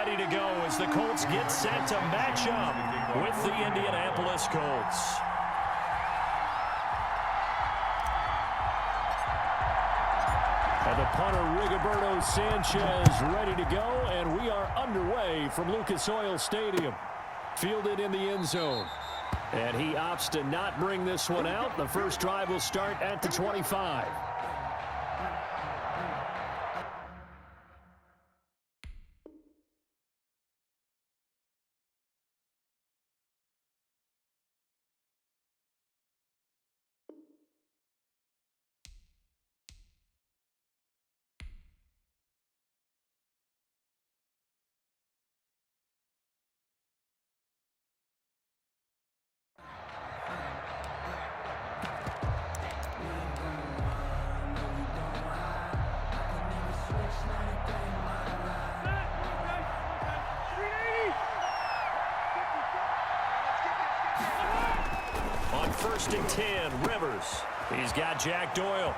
ready to go as the Colts get set to match up with the Indianapolis Colts. And the punter, Rigoberto Sanchez, ready to go, and we are underway from Lucas Oil Stadium. Fielded in the end zone. And he opts to not bring this one out. The first drive will start at the 25. First and 10, Rivers. He's got Jack Doyle.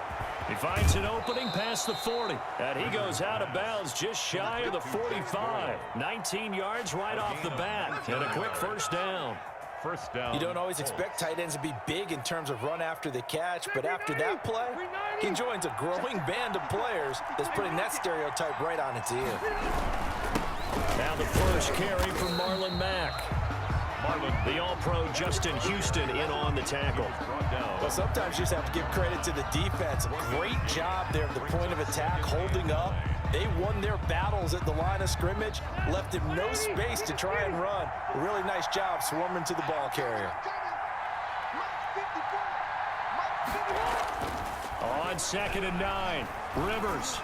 He finds an opening past the 40. And he goes out of bounds just shy of the 45. 19 yards right off the bat. And a quick first down. First down. You don't always expect tight ends to be big in terms of run after the catch, but after that play, he joins a growing band of players that's putting that stereotype right on its ear. Now the first carry from Marlon Mack. The All-Pro Justin Houston in on the tackle. Well, sometimes you just have to give credit to the defense. Great job there at the point of attack, holding up. They won their battles at the line of scrimmage, left him no space to try and run. A really nice job swarming to the ball carrier. On 2nd and 9, Rivers.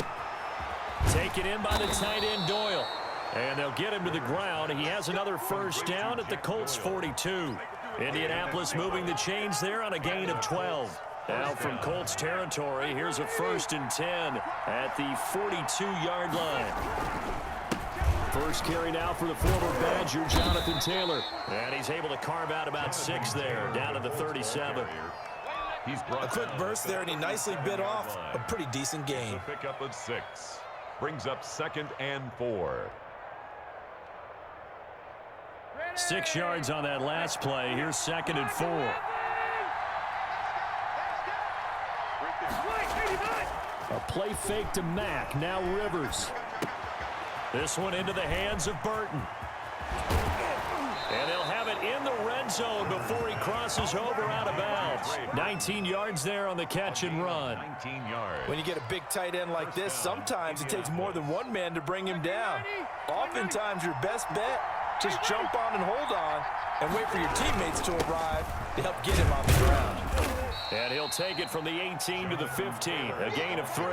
Taken in by the tight end Doyle. And they'll get him to the ground. He has another first down at the Colts 42. Indianapolis moving the chains there on a gain of 12. Now from Colts territory, here's a 1st and 10 at the 42-yard line. First carry now for the former Badger, Jonathan Taylor. And he's able to carve out about 6 there, down to the 37. A quick burst there, and he nicely bit off a pretty decent gain. Pickup of 6. Brings up 2nd and 4. 6 yards on that last play. Here's 2nd and 4. A play fake to Mack. Now Rivers. This one into the hands of Burton. And they'll have it in the red zone before he crosses over out of bounds. 19 yards there on the catch and run. 19 yards. When you get a big tight end like this, sometimes it takes more than one man to bring him down. Oftentimes your best bet, just jump on and hold on and wait for your teammates to arrive to help get him on the ground. And he'll take it from the 18 to the 15, a gain of 3.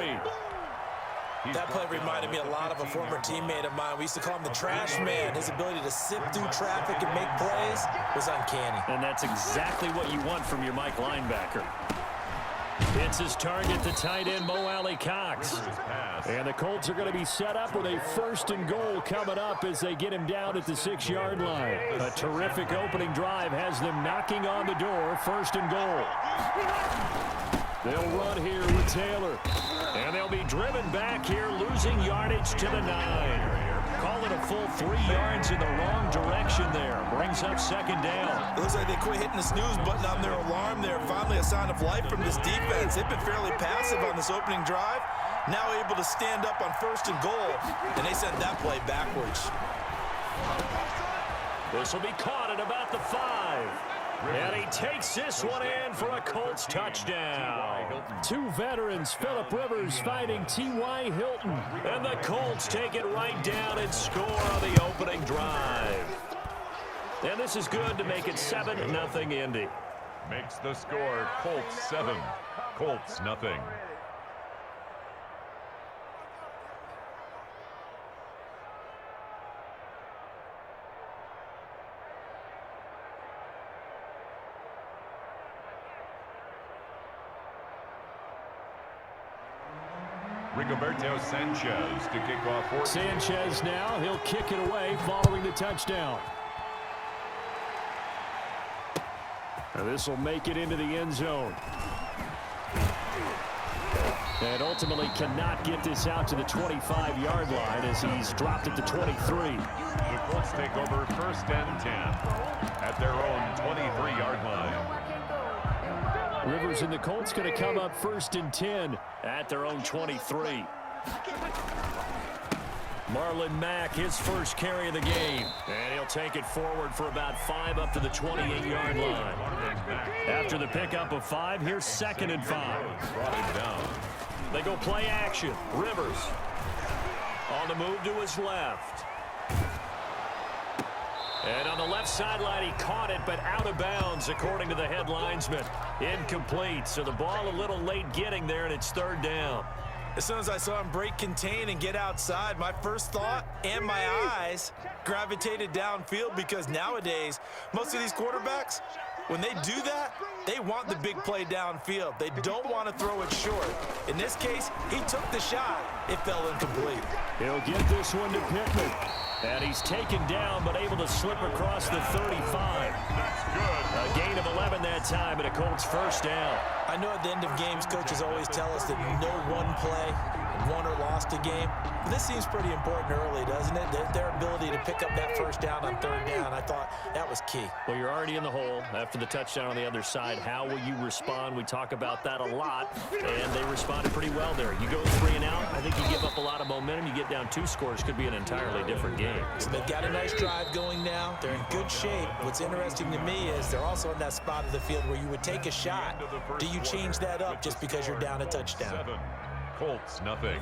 That play reminded me a lot of a former teammate of mine. We used to call him the trash man. His ability to sift through traffic and make plays was uncanny. And that's exactly what you want from your Mike linebacker. It's his target, the tight end, Mo Alley-Cox. And the Colts are going to be set up with a 1st and goal coming up as they get him down at the 6-yard line. A terrific opening drive has them knocking on the door, 1st and goal. They'll run here with Taylor. And they'll be driven back here, losing yardage to the 9. Call it a full 3 yards in the wrong direction there. Brings up 2nd down. It looks like they quit hitting the snooze button on their alarm there. Finally a sign of life from this defense. They've been fairly passive on this opening drive. Now able to stand up on 1st and goal. And they sent that play backwards. This will be caught at about the 5. And he takes this one in for a Colts touchdown. 2 veterans, Phillip Rivers fighting T.Y. Hilton. And the Colts take it right down and score on the opening drive. And this is good to make it 7-0 Indy. Makes the score Colts 7, Colts nothing. Rigoberto Sanchez to kick off. Sanchez now, he'll kick it away following the touchdown. Now this will make it into the end zone. And ultimately cannot get this out to the 25-yard line as he's dropped it to 23. The Colts take over 1st and 10 at their own 23-yard line. Rivers and the Colts going to come up 1st and 10 at their own 23. Marlon Mack, his first carry of the game. And he'll take it forward for about 5 up to the 28-yard line. After the pickup of 5, here's 2nd and 5. Brought him down. They go play action. Rivers on the move to his left. And on the left sideline, he caught it, but out of bounds, according to the head linesman. Incomplete, so the ball a little late getting there, and it's 3rd down. As soon as I saw him break contain and get outside, my first thought and my eyes gravitated downfield, because nowadays, most of these quarterbacks, when they do that, they want the big play downfield. They don't want to throw it short. In this case, he took the shot. It fell incomplete. He'll get this one to Pittman. And he's taken down, but able to slip across the 35. That's good. A gain of 11 that time, and a Colts first down. I know at the end of games, coaches always tell us that no one play won or lost a game. But this seems pretty important early, doesn't it? Their ability to pick up that first down on 3rd down, I thought that was key. Well, you're already in the hole after the touchdown on the other side. How will you respond? We talk about that a lot, and they responded pretty well there. You go 3 and out, I think you give up a lot of momentum. You get down 2 scores, could be an entirely different game. So they've got a nice drive going now. They're in good shape. What's interesting to me is they're also in that spot of the field where you would take a shot. Do you change that up just because you're down a touchdown? 7. Colts, nothing.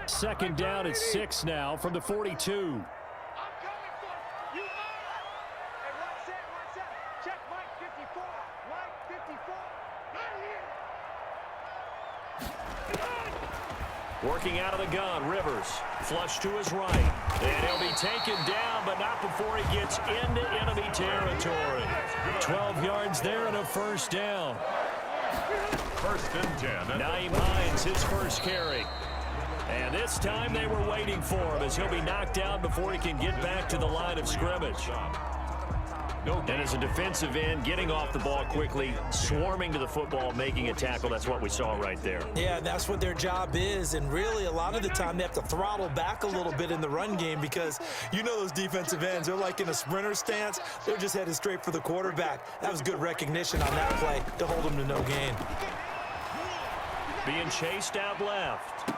2nd down at 6 now from the 42. Working out of the gun, Rivers, flush to his right. And he'll be taken down, but not before he gets into enemy territory. 12 yards there and a first down. 1st and 10. Naeem Hines, his first carry. And this time they were waiting for him as he'll be knocked down before he can get back to the line of scrimmage. And as a defensive end, getting off the ball quickly, swarming to the football, making a tackle, that's what we saw right there. Yeah, that's what their job is, and really a lot of the time they have to throttle back a little bit in the run game, because you know those defensive ends, they're like in a sprinter stance. They're just headed straight for the quarterback. That was good recognition on that play to hold him to no gain. Being chased out left.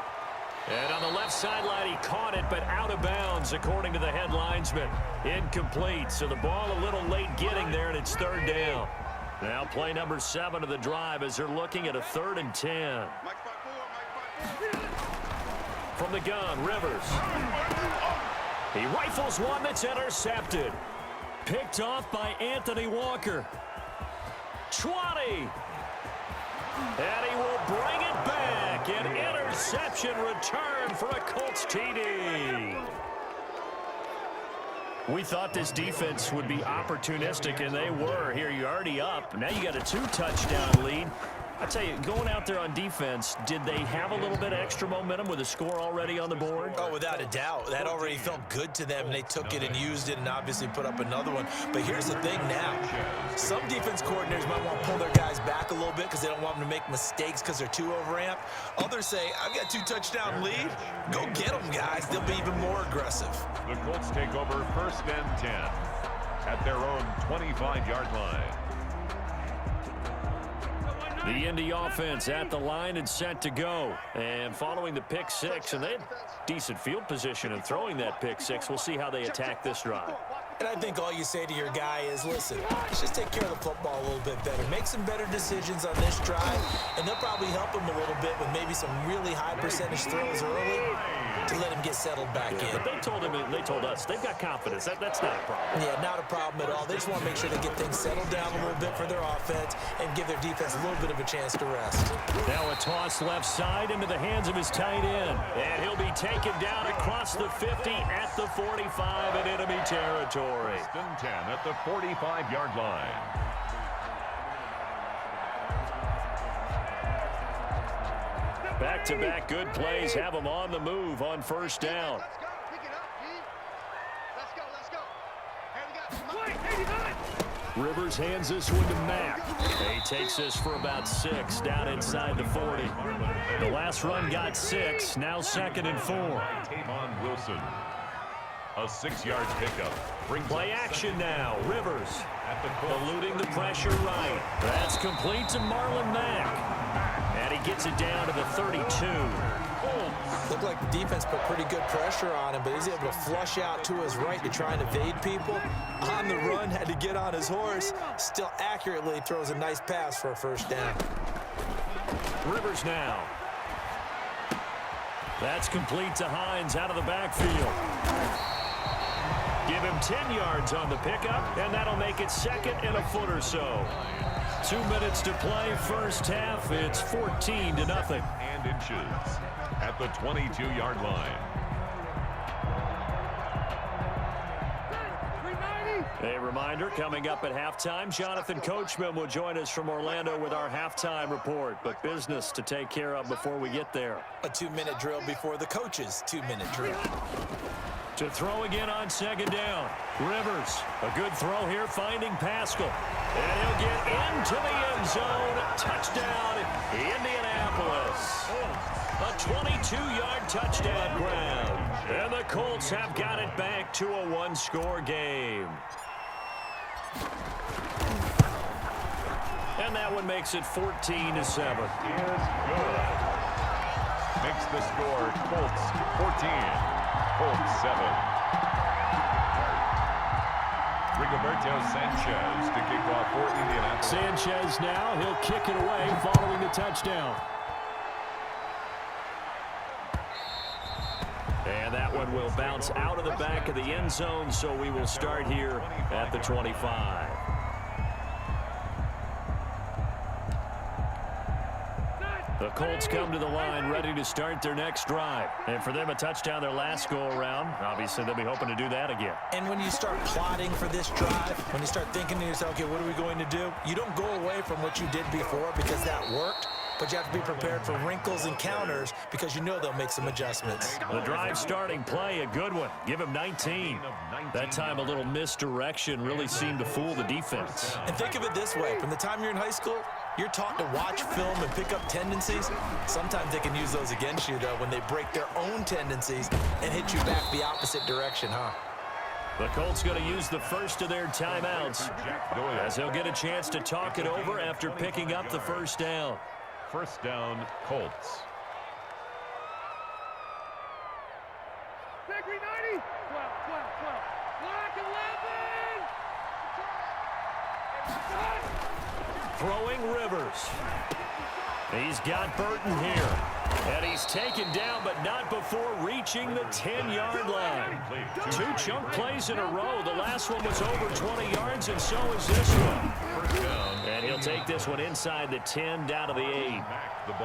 And on the left sideline, he caught it, but out of bounds, according to the head linesman. Incomplete, so the ball a little late getting there, and it's 3rd down. Now play number 7 of the drive as they're looking at a 3rd and 10. From the gun, Rivers. He rifles one that's intercepted. Picked off by Anthony Walker. 20. And he will bring it back. An interception return for a Colts TD. We thought this defense would be opportunistic, and they were. Here, you're already up. Now you got a 2-touchdown lead. I tell you, going out there on defense, did they have a little bit of extra momentum with a score already on the board? Oh, without a doubt. That already felt good to them, and they took it and used it and obviously put up another one. But here's the thing now. Some defense coordinators might want to pull their guys back a little bit because they don't want them to make mistakes because they're too overamped. Others say, I've got 2-touchdown lead. Go get them, guys. They'll be even more aggressive. The Colts take over 1st and 10 at their own 25-yard line. The Indy offense at the line and set to go. And following the pick 6, and they had decent field position in throwing that pick 6. We'll see how they attack this drive. And I think all you say to your guy is, listen, let's just take care of the football a little bit better. Make some better decisions on this drive, and they'll probably help him a little bit with maybe some really high percentage throws early to let him get settled back in. But they told him, they told us, they've got confidence. That's not a problem. Yeah, not a problem at all. They just want to make sure they get things settled down a little bit for their offense and give their defense a little bit of a chance to rest. Now a toss left side into the hands of his tight end. And he'll be taken down across the 50 at the 45 in enemy territory. 1st and 10 at the 45-yard line. Back-to-back good plays have them on the move on 1st down. Rivers hands this one to Mack. He takes this for about 6 down inside the 40. The last run got 6. Now 2nd and 4. Tavon Wilson. A 6-yard pickup. Play action now. Rivers eluding the pressure right. That's complete to Marlon Mack. And he gets it down to the 32. Looked like the defense put pretty good pressure on him, but he's able to flush out to his right to try and evade people. On the run, had to get on his horse. Still accurately throws a nice pass for a first down. Rivers now. That's complete to Hines out of the backfield. Give him 10 yards on the pickup, and that'll make it 2nd and a foot or so. 2 minutes to play, first half. It's 14-0. And inches at the 22-yard line. A reminder, coming up at halftime, Jonathan Coachman will join us from Orlando with our halftime report. But business to take care of before we get there. A 2-minute drill before the coach's 2-minute drill. To throw again on 2nd down. Rivers, a good throw here, finding Pascal. And he'll get into the end zone. Touchdown, Indianapolis. A 22-yard touchdown grab. And the Colts have got it back to a 1-score game. And that one makes it 14-7. Is good. Makes the score Colts 14. Colts 7. Rigoberto Sanchez to kick off for Indianapolis. Sanchez now, he'll kick it away following the touchdown. And that one will bounce out of the back of the end zone, so we will start here at the 25. The Colts come to the line ready to start their next drive. And for them, a touchdown their last go-around. Obviously, they'll be hoping to do that again. And when you start plotting for this drive, when you start thinking to yourself, okay, what are we going to do? You don't go away from what you did before because that worked. But you have to be prepared for wrinkles and counters because you know they'll make some adjustments. The drive starting play, a good one. Give him 19. That time a little misdirection really seemed to fool the defense. And think of it this way. From the time you're in high school, you're taught to watch film and pick up tendencies. Sometimes they can use those against you, though, when they break their own tendencies and hit you back the opposite direction, huh? The Colts going to use the first of their timeouts as they'll get a chance to talk it over after picking up the first down. First down, Colts. Victory 90. 12, 12, 12. Black 11. Throwing Rivers. He's got Burton here. And he's taken down, but not before reaching the 10-yard line. 2 chunk plays in a row. The last one was over 20 yards, and so is this one. And he'll take this one inside the 10, down to the 8.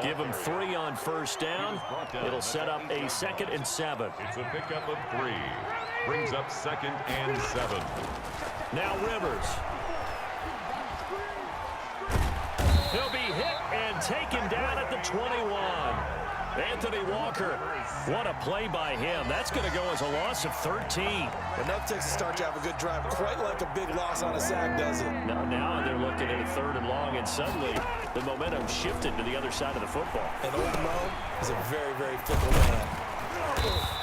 Give him 3 on first down. It'll set up a 2nd and 7. It's a pickup of 3. Brings up 2nd and 7. Now Rivers. He'll be hit and taken down at the 21. Anthony Walker, what a play by him. That's going to go as a loss of 13. Enough takes to start you have a good drive. Quite like a big loss on a sack, does it? Now they're looking at a 3rd and long, and suddenly the momentum shifted to the other side of the football. And old Mo is a very, very fickle man.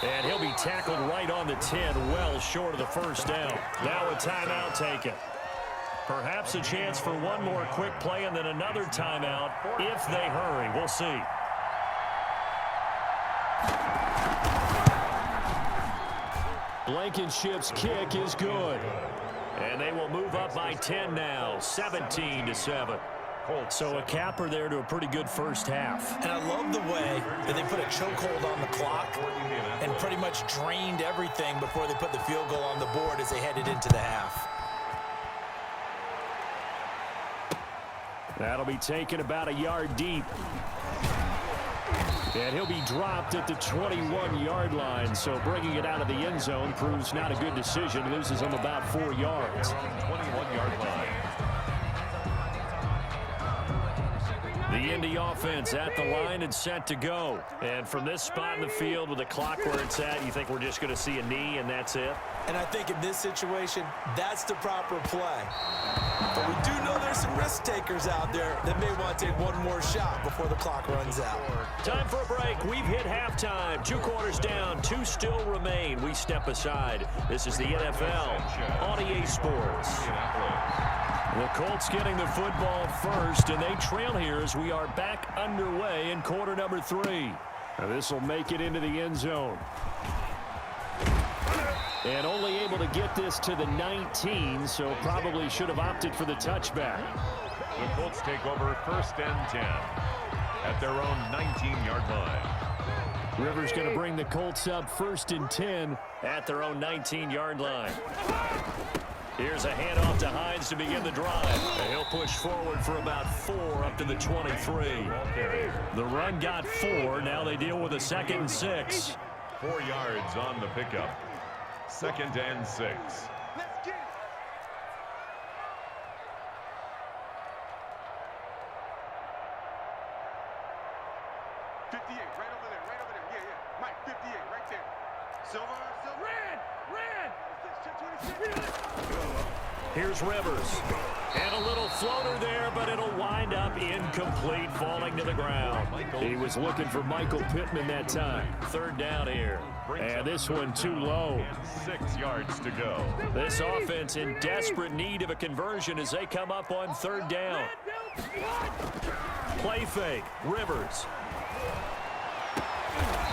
And he'll be tackled right on the 10, well short of the first down. Now a timeout taken. Perhaps a chance for one more quick play and then another timeout if they hurry. We'll see. Blankenship's kick is good. And they will move up by 10 now, 17-7. So a capper there to a pretty good first half. And I love the way that they put a chokehold on the clock and pretty much drained everything before they put the field goal on the board as they headed into the half. That'll be taken about a yard deep. And he'll be dropped at the 21-yard line, so bringing it out of the end zone proves not a good decision. Loses him about 4 yards. 21-yard line. The The Indy offense at the line and set to go. And from this spot in the field with the clock where it's at, you think we're just going to see a knee and that's it? And I think in this situation, that's the proper play. But we do know there's some risk takers out there that may want to take one more shot before the clock runs out. Time for a break. We've hit halftime. 2 quarters down. 2 still remain. We step aside. This is the NFL on EA Sports. The Colts getting the football first, and they trail here as we are back underway in quarter number 3. Now this will make it into the end zone. And only able to get this to the 19, so probably should have opted for the touchback. The Colts take over 1st and 10 at their own 19-yard line. Rivers going to bring the Colts up 1st and 10 at their own 19-yard line. Here's a handoff to Hines to begin the drive. And he'll push forward for about 4 up to the 23. The run got 4. Now they deal with a 2nd and 6. 4 yards on the pickup. 2nd and 6. Let's get it. Right over there. Yeah. Mike, 58, right there. Silver. Red. Here's Rivers. And a little floater there, but it'll wind up incomplete, falling to the ground. He was looking for Michael Pittman that time. 3rd down here. And this one too low. 6 yards to go. This offense in desperate need of a conversion as they come up on 3rd down. Play fake. Rivers.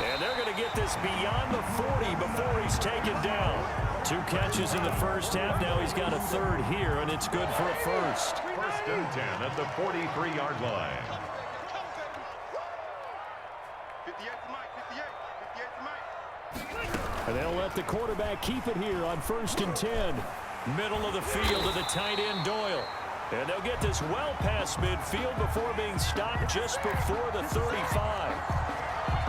And they're going to get this beyond the 40 before he's taken down. 2 catches in the first half. Now he's got a 3rd here, and it's good for a 1st. 1st and 10 at the 43-yard line. 58 to Mike. And they'll let the quarterback keep it here on 1st and 10. Middle of the field to the tight end, Doyle. And they'll get this well past midfield before being stopped just before the 35.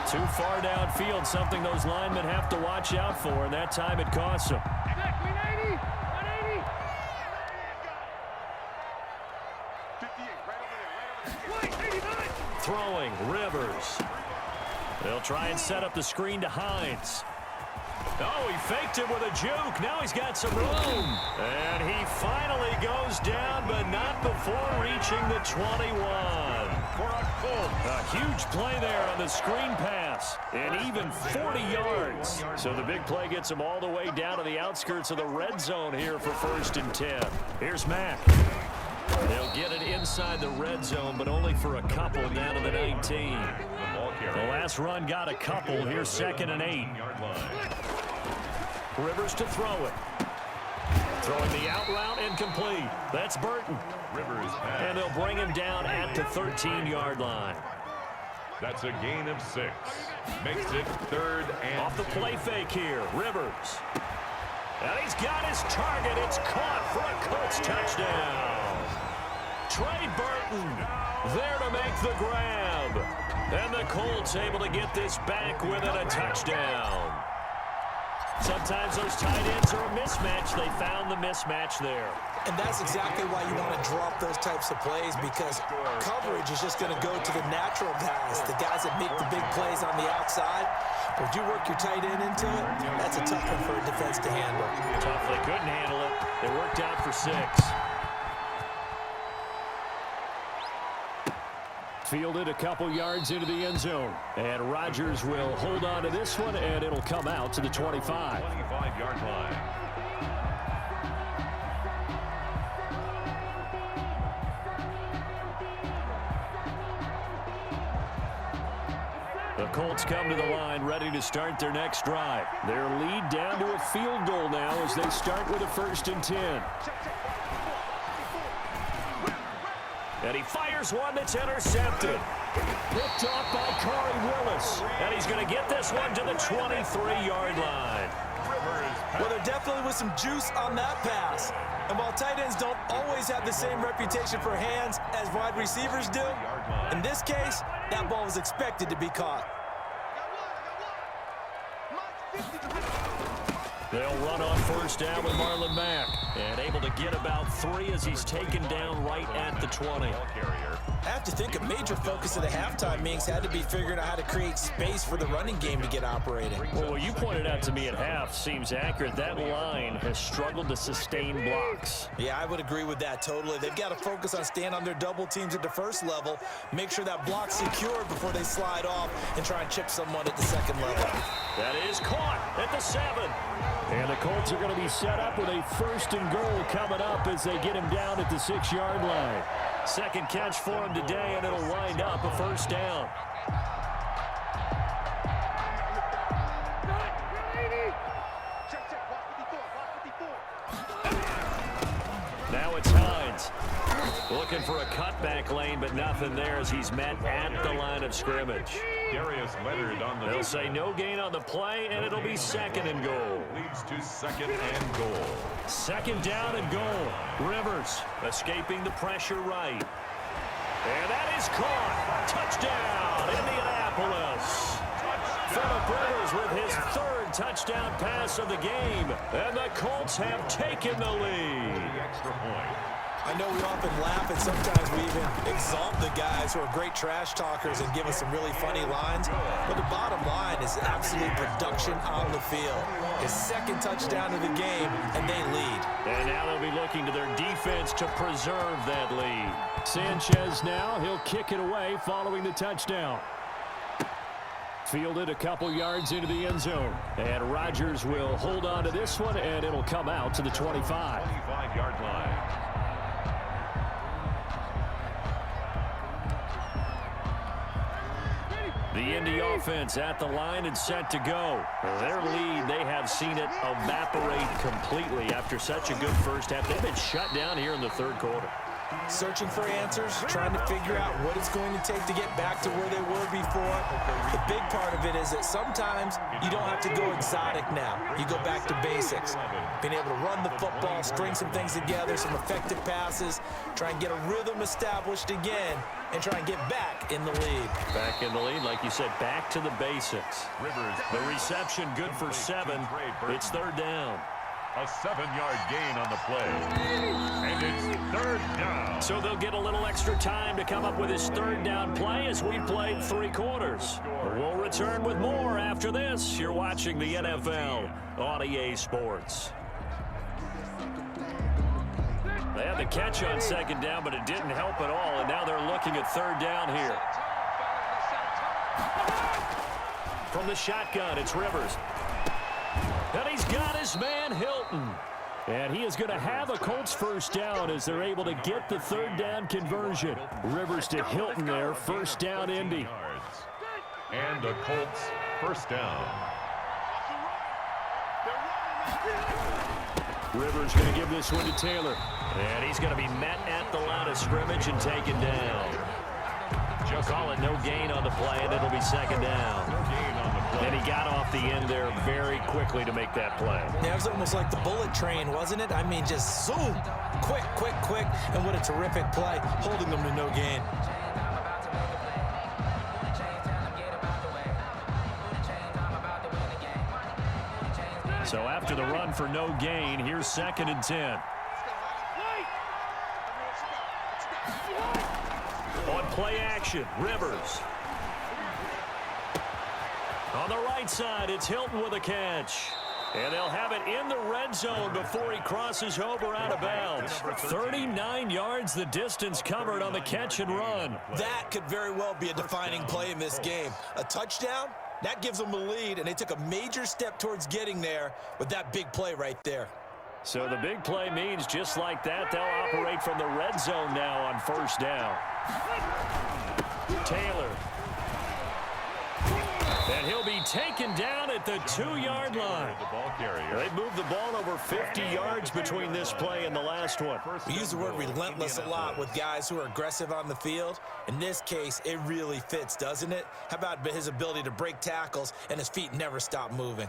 Too far downfield, something those linemen have to watch out for, and that time it costs them. Throwing, Rivers. They'll try and set up the screen to Hines. Oh, he faked him with a juke. Now he's got some room. And he finally goes down, but not before reaching the 21. For a Colt. A huge play there on the screen pass. And even 40 yards. So the big play gets him all the way down to the outskirts of the red zone here for 1st and 10. Here's Mack. They'll get it inside the red zone, but only for a couple down to the 19. The last run got a couple. Here's 2nd and 8. Rivers to throw it. Throwing the out route incomplete. That's Burton. Rivers pass. And they'll bring him down at the 13-yard line. That's a gain of 6. Makes it 3rd and Off the play fake here. Rivers. And he's got his target. It's caught for a Colts touchdown. Trey Burton there to make the grab. And the Colts able to get this back within a touchdown. Sometimes those tight ends are a mismatch. They found the mismatch there. And that's exactly why you want to drop those types of plays, because coverage is just going to go to the natural guys, the guys that make the big plays on the outside. But if you work your tight end into it, that's a tough one for a defense to handle. Tough. They couldn't handle it. It worked out for 6. Fielded a couple yards into the end zone. And Rodgers will hold on to this one, and it'll come out to the 25. 25-yard line. The Colts come to the line ready to start their next drive. Their lead down to a field goal now as they start with a 1st and 10. And he fires one that's intercepted. Picked off by Corey Willis. And he's going to get this one to the 23-yard line. Well, there definitely was some juice on that pass. And while tight ends don't always have the same reputation for hands as wide receivers do, in this case, that ball was expected to be caught. They'll run on 1st down with Marlon Mack. And able to get about 3 as he's taken down right at the 20. I have to think a major focus of the halftime meetings had to be figuring out how to create space for the running game to get operating. Well, what you pointed out to me at half seems accurate. That line has struggled to sustain blocks. Yeah, I would agree with that totally. They've got to focus on staying on their double teams at the first level, make sure that block's secured before they slide off and try and chip someone at the second level. That is caught at the 7. And the Colts are going to be set up with a 1st and goal coming up as they get him down at the 6-yard line. Second catch for him today, and it'll wind up a 1st down. Now it's Hines. Looking for a cutback lane, but nothing there as he's met at the line of scrimmage. Darius Leonard on the... They'll say no gain on the play, and it'll be 2nd and goal. Leads to 2nd and goal. 2nd down and goal. Rivers escaping the pressure right. And that is caught. Touchdown, Indianapolis. Phillip Rivers with his 3rd touchdown pass of the game. And the Colts have taken the lead. Extra point. I know we often laugh and sometimes we even exalt the guys who are great trash talkers and give us some really funny lines. But the bottom line is absolute production on the field. His 2nd touchdown of the game, and they lead. And now they'll be looking to their defense to preserve that lead. Sanchez now, he'll kick it away following the touchdown. Fielded a couple yards into the end zone. And Rodgers will hold on to this one, and it'll come out to the 25. 25-yard line. The Indy offense at the line and set to go. Their lead, they have seen it evaporate completely after such a good first half. They've been shut down here in the 3rd quarter. Searching for answers, trying to figure out what it's going to take to get back to where they were before. The big part of it is that sometimes you don't have to go exotic now. You go back to basics. Being able to run the football, string some things together, some effective passes, try and get a rhythm established again, and try and get back in the lead. Back in the lead, like you said, back to the basics. Rivers. The reception good for 7. It's 3rd down. A 7-yard gain on the play. And it's 3rd down. So they'll get a little extra time to come up with his 3rd down play as we played 3 quarters. We'll return with more after this. You're watching the NFL on EA Sports. They had the catch on 2nd down, but it didn't help at all, and now they're looking at 3rd down here. From the shotgun, it's Rivers. And he's got his man, Hilton. And he is going to have a Colts 1st down as they're able to get the 3rd down conversion. Rivers to Hilton there, 1st down Indy. And a Colts 1st down. Rivers going to give this one to Taylor. And he's going to be met at the line of scrimmage and taken down. Just call it no gain on the play, and it'll be 2nd down. No gain on the play. And he got off the end there very quickly to make that play. Yeah, it was almost like the bullet train, wasn't it? I mean, just zoom. Quick, quick, quick. And what a terrific play, holding them to no gain. So after the run for no gain, here's 2nd and 10. On play action, Rivers. On the right side, it's Hilton with a catch. And they'll have it in the red zone before he crosses over out of bounds. 39 yards the distance covered on the catch and run. That could very well be a defining play in this game. A touchdown, that gives them a lead, and they took a major step towards getting there with that big play right there. So the big play means just like that, they'll operate from the red zone now on 1st down. Taylor. And he'll be taken down at the 2-yard line. The ball carrier. They moved the ball over 50 yards between this play and the last one. We use the word relentless a lot with guys who are aggressive on the field. In this case, it really fits, doesn't it? How about his ability to break tackles and his feet never stop moving?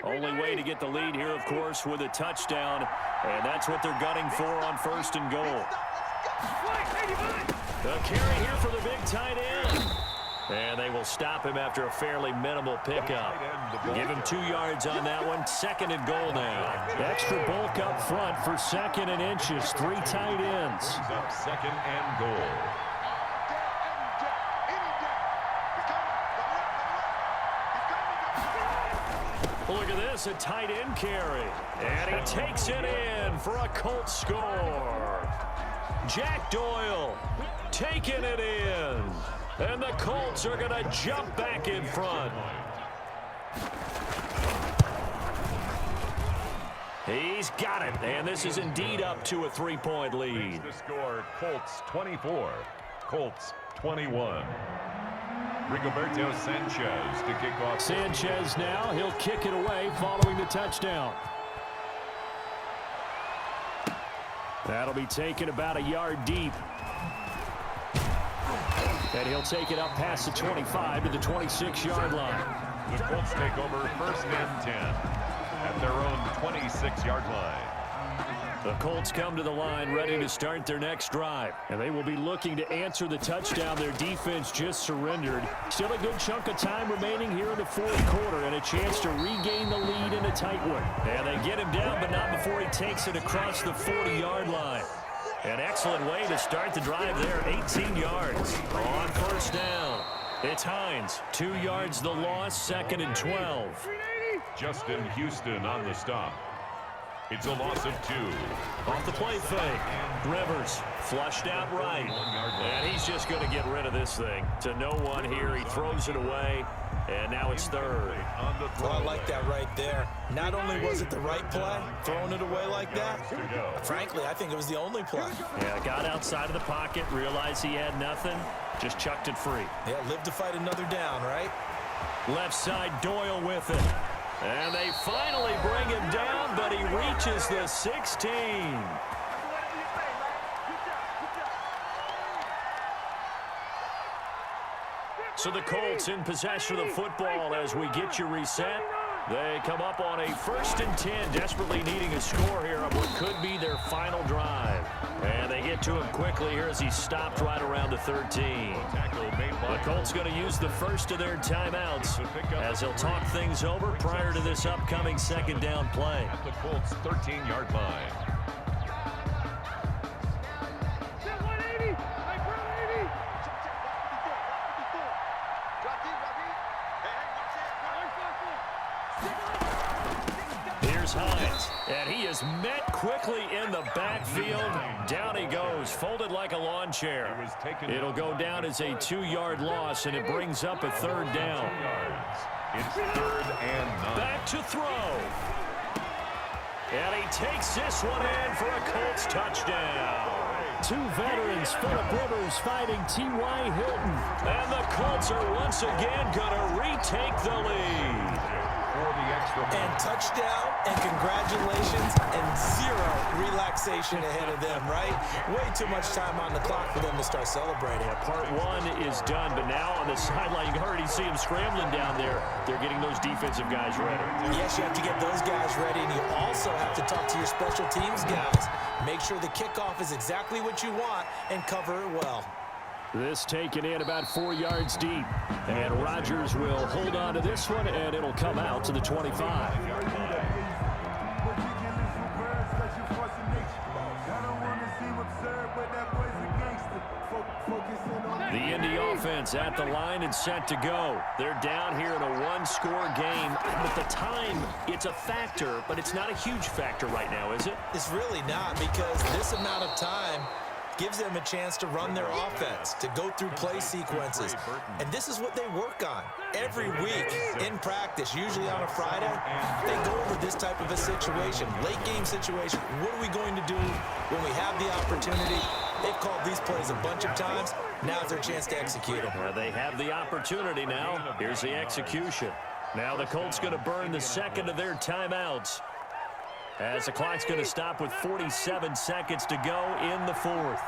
Only way to get the lead here, of course, with a touchdown. And that's what they're gunning for on 1st and goal. The carry here for the big tight end. And they will stop him after a fairly minimal pickup. Give him 2 yards on that one. 2nd and goal now. Extra bulk up front for 2nd and inches. 3 tight ends. Up 2nd and goal. Look at this, a tight end carry. And he takes it in for a Colts score. Jack Doyle taking it in. And the Colts are going to jump back in front. He's got it, and this is indeed up to a 3-point lead. The score, Colts 24, Colts 21. Rigoberto Sanchez to kick off. Sanchez now, he'll kick it away following the touchdown. That'll be taken about a yard deep. And he'll take it up past the 25 to the 26-yard line. The Colts take over 1st and 10 at their own 26-yard line. The Colts come to the line ready to start their next drive. And they will be looking to answer the touchdown their defense just surrendered. Still a good chunk of time remaining here in the 4th quarter and a chance to regain the lead in a tight one. And they get him down, but not before he takes it across the 40-yard line. An excellent way to start the drive there, 18 yards on 1st down. It's Hines, 2 yards the loss, 2nd and 12. Justin Houston on the stop. It's a loss of 2. Off the play fake. Rivers flushed out right. And he's just going to get rid of this thing. To no one here. He throws it away. And now it's 3rd. Well, I like that right there. Not only was it the right play, throwing it away like that, frankly, I think it was the only play. Yeah, got outside of the pocket, realized he had nothing, just chucked it free. Yeah, live to fight another down, right? Left side, Doyle with it. And they finally bring him down, but he reaches the 16. So the Colts in possession of the football as we get you reset. They come up on a 1st and 10, desperately needing a score here on what could be their final drive. And they get to him quickly here as he stopped right around the 13. The Colts going to use the first of their timeouts as they'll talk things over prior to this upcoming 2nd down play. At the Colts 13-yard line. Hines, and he is met quickly in the backfield. Down he goes, folded like a lawn chair. It'll go down as a 2-yard loss, and it brings up a 3rd down. It's 3rd and 9. Back to throw. And he takes this one in for a Colts touchdown. 2 veterans, Phillip Rivers fighting T.Y. Hilton. And the Colts are once again going to retake the lead. And touchdown, and congratulations, and 0 relaxation ahead of them, right? Way too much time on the clock for them to start celebrating. Yeah, part 1 is done, but now on the sideline, you can already see them scrambling down there. They're getting those defensive guys ready. Yes, you have to get those guys ready, and you also have to talk to your special teams guys. Make sure the kickoff is exactly what you want and cover it well. This taken in about 4 yards deep. And Rodgers will hold on to this one, and it'll come out to the 25. The Indy offense at the line and set to go. They're down here in a 1-score game. At the time, it's a factor, but it's not a huge factor right now, is it? It's really not, because this amount of time gives them a chance to run their offense, to go through play sequences. And this is what they work on every week in practice, usually on a Friday. They go over this type of a situation, late game situation. What are we going to do when we have the opportunity? They've called these plays a bunch of times. Now's their chance to execute them. Well, they have the opportunity now. Here's the execution. Now the Colts going to burn the 2nd of their timeouts, as the clock's going to stop with 47 seconds to go in the 4th.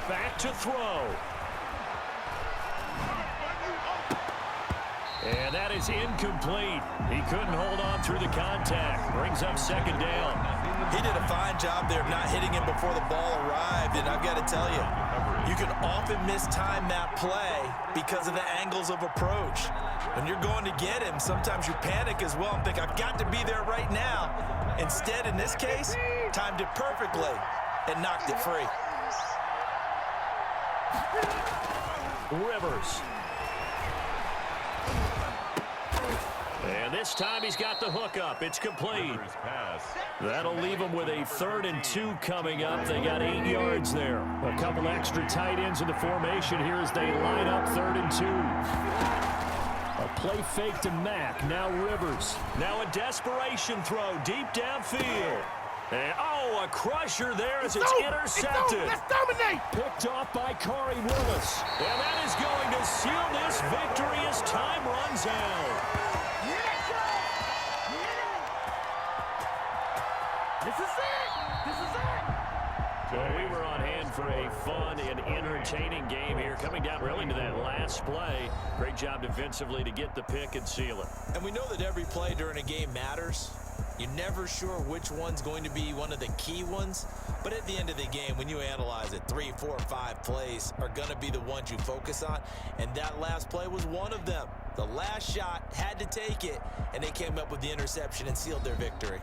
Back to throw. And that is incomplete. He couldn't hold on through the contact. Brings up second down. He did a fine job there of not hitting him before the ball arrived, and I've got to tell you, you can often mistime that play because of the angles of approach. When you're going to get him, sometimes you panic as well and think, I've got to be there right now. Instead, in this case, timed it perfectly and knocked it free. Rivers. And this time he's got the hook up. It's complete. That'll leave them with a 3rd and 2 coming up. They got 8 yards there. A couple extra tight ends in the formation here as they line up 3rd and 2. A play fake to Mack. Now Rivers. Now a desperation throw deep downfield. And, a crusher there as it's intercepted. Let's dominate. Picked off by Corey Willis. And that is going to seal this victory as time runs out. This is it. This is it. Well, we were on hand for a fun and entertaining game here. Coming down really to that last play. Great job defensively to get the pick and seal it. And we know that every play during a game matters. You're never sure which one's going to be one of the key ones. But at the end of the game, when you analyze it, 3, 4, 5 plays are going to be the ones you focus on. And that last play was one of them. The last shot had to take it, and they came up with the interception and sealed their victory.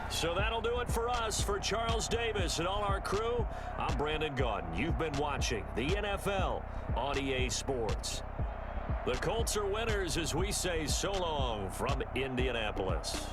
So that'll do it for us. For Charles Davis and all our crew, I'm Brandon Gaudin. You've been watching the NFL on EA Sports. The Colts are winners as we say so long from Indianapolis.